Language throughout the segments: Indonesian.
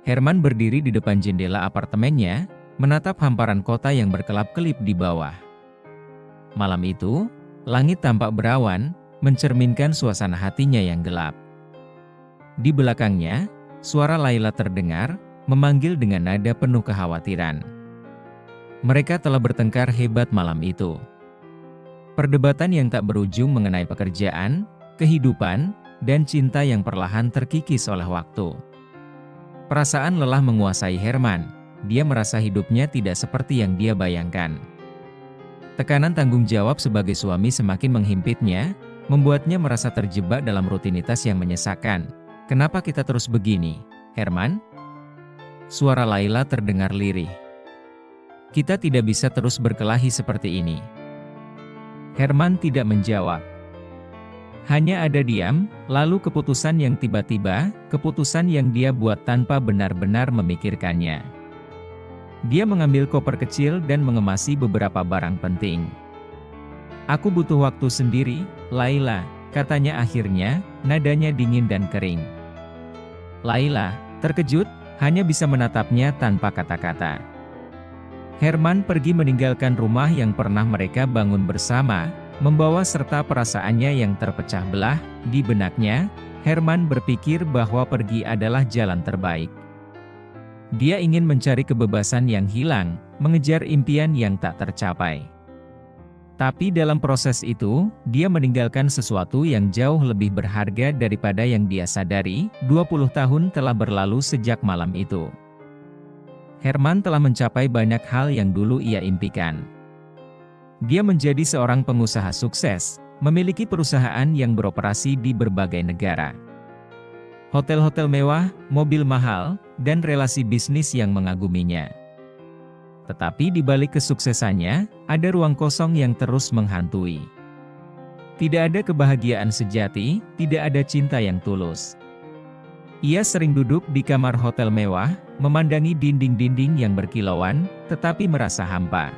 Herman berdiri di depan jendela apartemennya, menatap hamparan kota yang berkelap-kelip di bawah. Malam itu, langit tampak berawan, mencerminkan suasana hatinya yang gelap. Di belakangnya, suara Laila terdengar, memanggil dengan nada penuh kekhawatiran. Mereka telah bertengkar hebat malam itu. Perdebatan yang tak berujung mengenai pekerjaan, kehidupan, dan cinta yang perlahan terkikis oleh waktu. Perasaan lelah menguasai Herman. Dia merasa hidupnya tidak seperti yang dia bayangkan. Tekanan tanggung jawab sebagai suami semakin menghimpitnya, membuatnya merasa terjebak dalam rutinitas yang menyesakan. "Kenapa kita terus begini, Herman?" Suara Laila terdengar lirih. "Kita tidak bisa terus berkelahi seperti ini." Herman tidak menjawab. Hanya ada diam, lalu keputusan yang tiba-tiba, keputusan yang dia buat tanpa benar-benar memikirkannya. Dia mengambil koper kecil dan mengemasi beberapa barang penting. "Aku butuh waktu sendiri, Laila," katanya akhirnya, nadanya dingin dan kering. Laila, terkejut, hanya bisa menatapnya tanpa kata-kata. Herman pergi meninggalkan rumah yang pernah mereka bangun bersama, membawa serta perasaannya yang terpecah belah. Di benaknya, Herman berpikir bahwa pergi adalah jalan terbaik. Dia ingin mencari kebebasan yang hilang, mengejar impian yang tak tercapai. Tapi dalam proses itu, dia meninggalkan sesuatu yang jauh lebih berharga daripada yang dia sadari. 20 tahun telah berlalu sejak malam itu. Herman telah mencapai banyak hal yang dulu ia impikan. Dia menjadi seorang pengusaha sukses, memiliki perusahaan yang beroperasi di berbagai negara. Hotel-hotel mewah, mobil mahal, dan relasi bisnis yang mengaguminya. Tetapi di balik kesuksesannya, ada ruang kosong yang terus menghantui. Tidak ada kebahagiaan sejati, tidak ada cinta yang tulus. Ia sering duduk di kamar hotel mewah, memandangi dinding-dinding yang berkilauan, tetapi merasa hampa.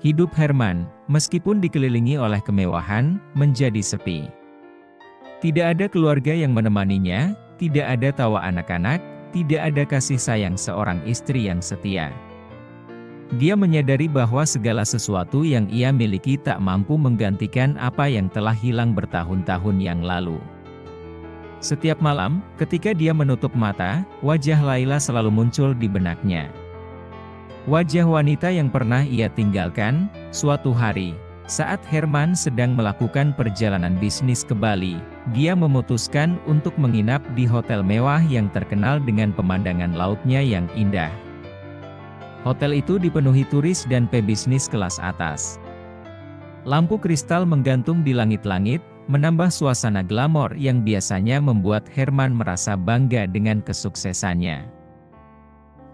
Hidup Herman, meskipun dikelilingi oleh kemewahan, menjadi sepi. Tidak ada keluarga yang menemaninya, tidak ada tawa anak-anak, tidak ada kasih sayang seorang istri yang setia. Dia menyadari bahwa segala sesuatu yang ia miliki tak mampu menggantikan apa yang telah hilang bertahun-tahun yang lalu. Setiap malam, ketika dia menutup mata, wajah Laila selalu muncul di benaknya. Wajah wanita yang pernah ia tinggalkan. Suatu hari, saat Herman sedang melakukan perjalanan bisnis ke Bali, dia memutuskan untuk menginap di hotel mewah yang terkenal dengan pemandangan lautnya yang indah. Hotel itu dipenuhi turis dan pebisnis kelas atas. Lampu kristal menggantung di langit-langit, menambah suasana glamor yang biasanya membuat Herman merasa bangga dengan kesuksesannya.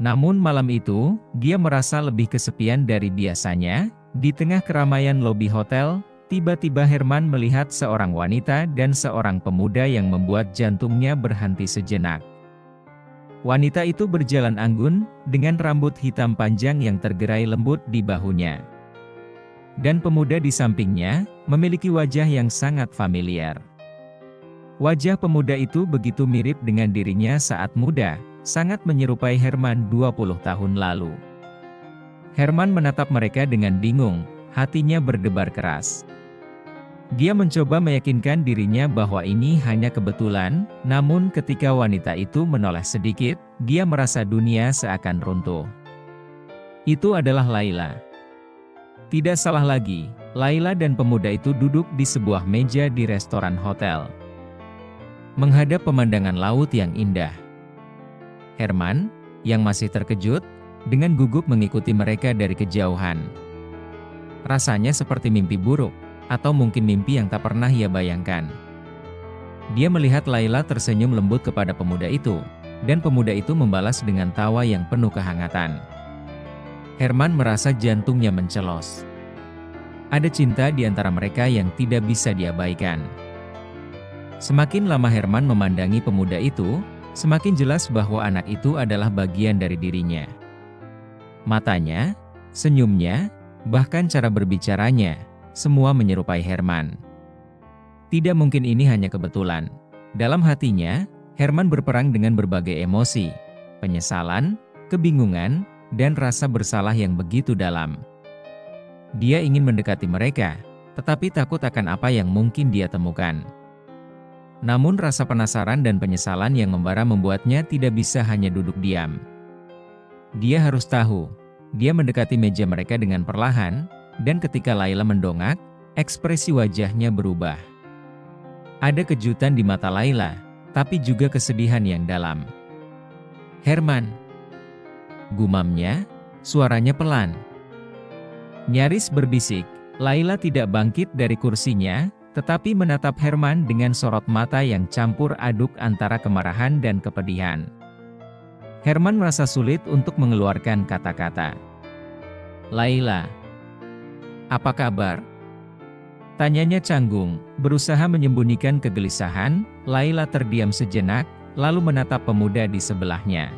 Namun malam itu, dia merasa lebih kesepian dari biasanya. Di tengah keramaian lobi hotel, tiba-tiba Herman melihat seorang wanita dan seorang pemuda yang membuat jantungnya berhenti sejenak. Wanita itu berjalan anggun, dengan rambut hitam panjang yang tergerai lembut di bahunya. Dan pemuda di sampingnya, memiliki wajah yang sangat familiar. Wajah pemuda itu begitu mirip dengan dirinya saat muda, sangat menyerupai Herman 20 tahun lalu. Herman menatap mereka dengan bingung, hatinya berdebar keras. Dia mencoba meyakinkan dirinya bahwa ini hanya kebetulan, namun ketika wanita itu menoleh sedikit, dia merasa dunia seakan runtuh. Itu adalah Laila. Tidak salah lagi, Laila dan pemuda itu duduk di sebuah meja di restoran hotel, menghadap pemandangan laut yang indah. Herman, yang masih terkejut, dengan gugup mengikuti mereka dari kejauhan. Rasanya seperti mimpi buruk, atau mungkin mimpi yang tak pernah ia bayangkan. Dia melihat Laila tersenyum lembut kepada pemuda itu, dan pemuda itu membalas dengan tawa yang penuh kehangatan. Herman merasa jantungnya mencelos. Ada cinta di antara mereka yang tidak bisa diabaikan. Semakin lama Herman memandangi pemuda itu, semakin jelas bahwa anak itu adalah bagian dari dirinya. Matanya, senyumnya, bahkan cara berbicaranya, semua menyerupai Herman. Tidak mungkin ini hanya kebetulan. Dalam hatinya, Herman berperang dengan berbagai emosi. penyesalan, kebingungan, dan rasa bersalah yang begitu dalam. Dia ingin mendekati mereka, tetapi takut akan apa yang mungkin dia temukan. Namun rasa penasaran dan penyesalan yang membara membuatnya tidak bisa hanya duduk diam. Dia harus tahu. Dia mendekati meja mereka dengan perlahan, dan ketika Laila mendongak, ekspresi wajahnya berubah. Ada kejutan di mata Laila, tapi juga kesedihan yang dalam. "Herman," gumamnya, suaranya pelan. Nyaris berbisik, Laila tidak bangkit dari kursinya, tetapi menatap Herman dengan sorot mata yang campur aduk antara kemarahan dan kepedihan. Herman merasa sulit untuk mengeluarkan kata-kata. "Laila, apa kabar?" Tanyanya canggung, berusaha menyembunyikan kegelisahan. Laila terdiam sejenak, lalu menatap pemuda di sebelahnya.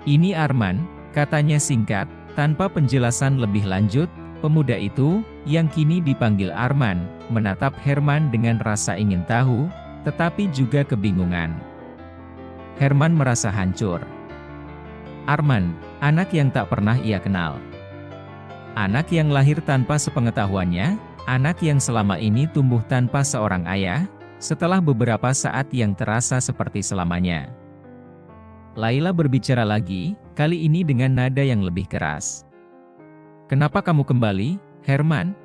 "Ini Arman," katanya singkat, tanpa penjelasan lebih lanjut. Pemuda itu, yang kini dipanggil Arman, menatap Herman dengan rasa ingin tahu, tetapi juga kebingungan. Herman merasa hancur. Arman, anak yang tak pernah ia kenal. Anak yang lahir tanpa sepengetahuannya, anak yang selama ini tumbuh tanpa seorang ayah, setelah beberapa saat yang terasa seperti selamanya. Laila berbicara lagi, kali ini dengan nada yang lebih keras. "Kenapa kamu kembali, Herman?"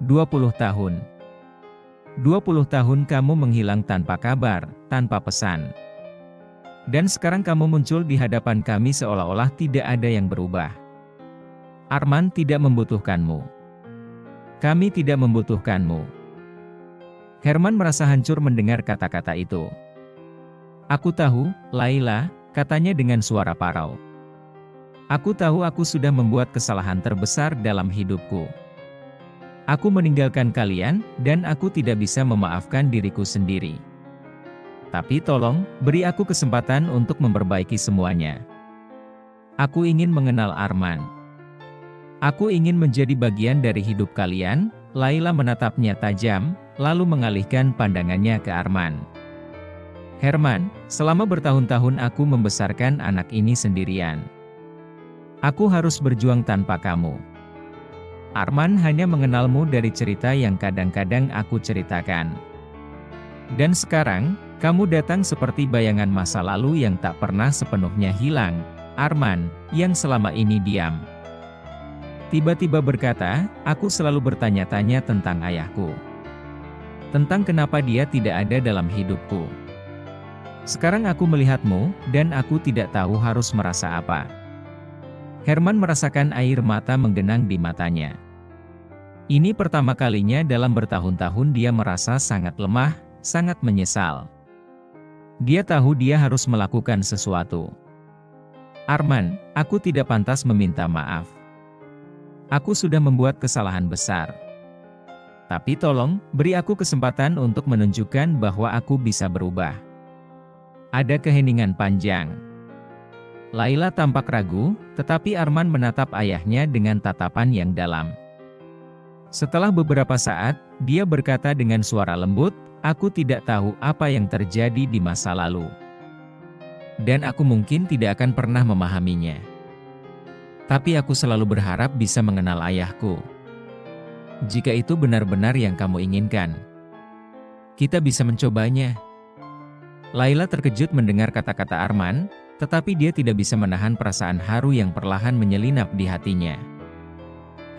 20 tahun. 20 tahun kamu menghilang tanpa kabar, tanpa pesan. Dan sekarang kamu muncul di hadapan kami seolah-olah tidak ada yang berubah. Arman tidak membutuhkanmu. Kami tidak membutuhkanmu. Herman merasa hancur mendengar kata-kata itu. "Aku tahu, Laila," katanya dengan suara parau. "Aku tahu aku sudah membuat kesalahan terbesar dalam hidupku. Aku meninggalkan kalian, dan aku tidak bisa memaafkan diriku sendiri. Tapi tolong, beri aku kesempatan untuk memperbaiki semuanya. Aku ingin mengenal Arman. Aku ingin menjadi bagian dari hidup kalian." Laila menatapnya tajam, lalu mengalihkan pandangannya ke Arman. "Herman, selama bertahun-tahun aku membesarkan anak ini sendirian. Aku harus berjuang tanpa kamu. Arman hanya mengenalmu dari cerita yang kadang-kadang aku ceritakan. Dan sekarang, kamu datang seperti bayangan masa lalu yang tak pernah sepenuhnya hilang. Arman, yang selama ini diam. Tiba-tiba berkata, aku selalu bertanya-tanya tentang ayahku. Tentang kenapa dia tidak ada dalam hidupku. Sekarang aku melihatmu, dan aku tidak tahu harus merasa apa." Herman merasakan air mata menggenang di matanya. Ini pertama kalinya dalam bertahun-tahun dia merasa sangat lemah, sangat menyesal. Dia tahu dia harus melakukan sesuatu. "Arman, aku tidak pantas meminta maaf. Aku sudah membuat kesalahan besar. Tapi tolong, beri aku kesempatan untuk menunjukkan bahwa aku bisa berubah." Ada keheningan panjang. Laila tampak ragu, tetapi Arman menatap ayahnya dengan tatapan yang dalam. Setelah beberapa saat, dia berkata dengan suara lembut, "Aku tidak tahu apa yang terjadi di masa lalu. Dan aku mungkin tidak akan pernah memahaminya. Tapi aku selalu berharap bisa mengenal ayahku. Jika itu benar-benar yang kamu inginkan, kita bisa mencobanya." Laila terkejut mendengar kata-kata Arman, tetapi dia tidak bisa menahan perasaan haru yang perlahan menyelinap di hatinya.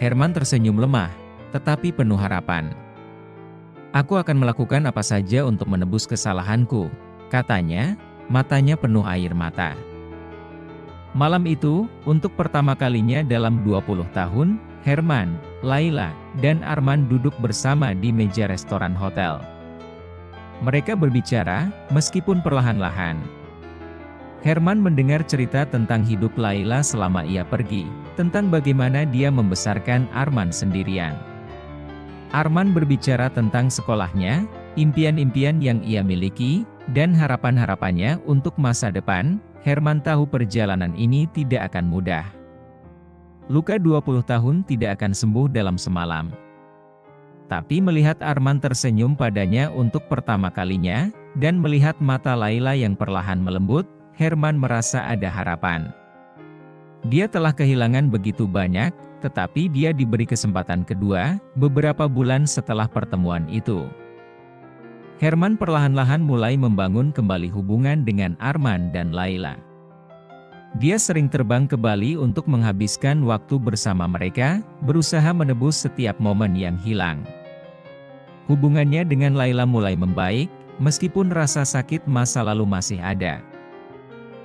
Herman tersenyum lemah, tetapi penuh harapan. "Aku akan melakukan apa saja untuk menebus kesalahanku," katanya, matanya penuh air mata. Malam itu, untuk pertama kalinya dalam 20 tahun, Herman, Laila, dan Arman duduk bersama di meja restoran hotel. Mereka berbicara, meskipun perlahan-lahan. Herman mendengar cerita tentang hidup Laila selama ia pergi, tentang bagaimana dia membesarkan Arman sendirian. Arman berbicara tentang sekolahnya, impian-impian yang ia miliki, dan harapan-harapannya untuk masa depan. Herman tahu perjalanan ini tidak akan mudah. Luka 20 tahun tidak akan sembuh dalam semalam. Tapi melihat Arman tersenyum padanya untuk pertama kalinya, dan melihat mata Laila yang perlahan melembut, Herman merasa ada harapan. Dia telah kehilangan begitu banyak, tetapi dia diberi kesempatan kedua, beberapa bulan setelah pertemuan itu. Herman perlahan-lahan mulai membangun kembali hubungan dengan Arman dan Laila. Dia sering terbang ke Bali untuk menghabiskan waktu bersama mereka, berusaha menebus setiap momen yang hilang. Hubungannya dengan Laila mulai membaik, meskipun rasa sakit masa lalu masih ada.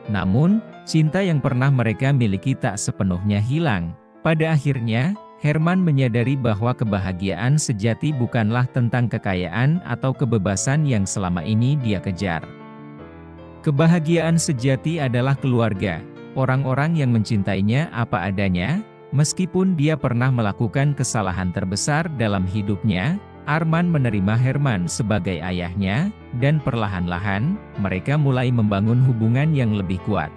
Namun, cinta yang pernah mereka miliki tak sepenuhnya hilang. Pada akhirnya, Herman menyadari bahwa kebahagiaan sejati bukanlah tentang kekayaan atau kebebasan yang selama ini dia kejar. Kebahagiaan sejati adalah keluarga, orang-orang yang mencintainya apa adanya, meskipun dia pernah melakukan kesalahan terbesar dalam hidupnya. Arman menerima Herman sebagai ayahnya, dan perlahan-lahan, mereka mulai membangun hubungan yang lebih kuat.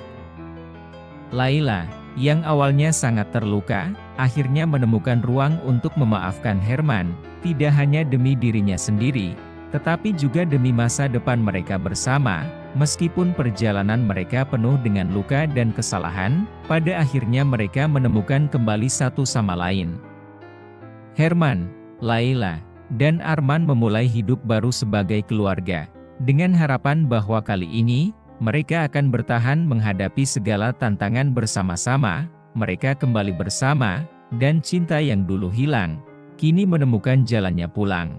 Laila, yang awalnya sangat terluka, akhirnya menemukan ruang untuk memaafkan Herman, tidak hanya demi dirinya sendiri, tetapi juga demi masa depan mereka bersama. Meskipun perjalanan mereka penuh dengan luka dan kesalahan, pada akhirnya mereka menemukan kembali satu sama lain. Herman, Laila, dan Arman memulai hidup baru sebagai keluarga, dengan harapan bahwa kali ini, mereka akan bertahan menghadapi segala tantangan bersama-sama. Mereka kembali bersama, dan cinta yang dulu hilang, kini menemukan jalannya pulang.